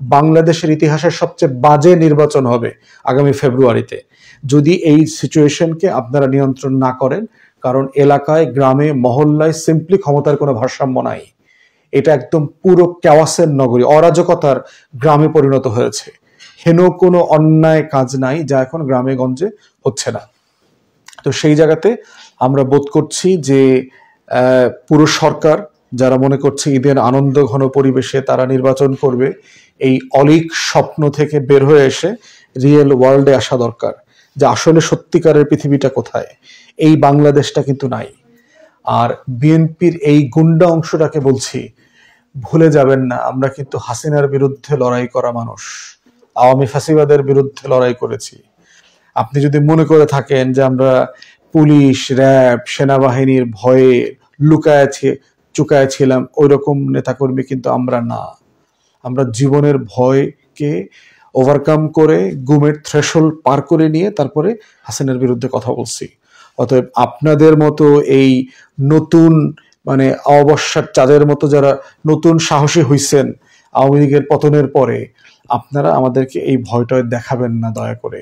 বাংলাদেশের ইতিহাসের সবচেয়ে বাজে নির্বাচন হবে আগামী ফেব্রুয়ারিতে, যদি এই সিচুয়েশনকে আপনারা নিয়ন্ত্রণ না করেন। কারণ এলাকায়, গ্রামে, মহল্লায় সিম্পলি ক্ষমতার কোনো ভারসাম্য নাই। এটা একদম পুরো ক্যাওয়াসের নগরী, অরাজকতার গ্রামে পরিণত হয়েছে। হেন কোনো অন্যায় কাজ নাই যা এখন গ্রামে গঞ্জে হচ্ছে না। তো সেই জায়গাতে আমরা বোধ করছি যে পুরো সরকার যারা মনে করছে ঈদের আনন্দ ঘন পরিবেশে তারা নির্বাচন করবে, এই অলীক স্বপ্ন থেকে বের হয়ে এসে রিয়েল ওয়ার্ল্ডে আসা দরকার, যে আসলে সত্যিকারের পৃথিবীটা কোথায়। এই বাংলাদেশটা কিন্তু নাই। আর বিএনপির এই গুন্ডা অংশটাকে বলছি, ভুলে যাবেন না আমরা কিন্তু হাসিনার বিরুদ্ধে লড়াই করা মানুষ, আওয়ামী ফ্যাসিবাদের বিরুদ্ধে লড়াই করেছি। আপনি যদি মনে করে থাকেন যে আমরা পুলিশ, র্যাব, সেনাবাহিনীর ভয়ে লুকায় চুকায় ছিলাম, ওই রকম নেতাকর্মী কিন্তু আমরা না। আমরা জীবনের ভয়কে ওভারকাম করে গুমের থ্রেশহোল্ড পার করে নিয়ে তারপরে হাসিনার বিরুদ্ধে কথা বলছি। অতএব আপনাদের মতো এই নতুন মানে অমাবস্যার চাঁদের মতো যারা নতুন সাহসী হইছেন আওয়ামী লীগের পতনের পরে, আপনারা আমাদেরকে এই ভয়টা দেখাবেন না দয়া করে।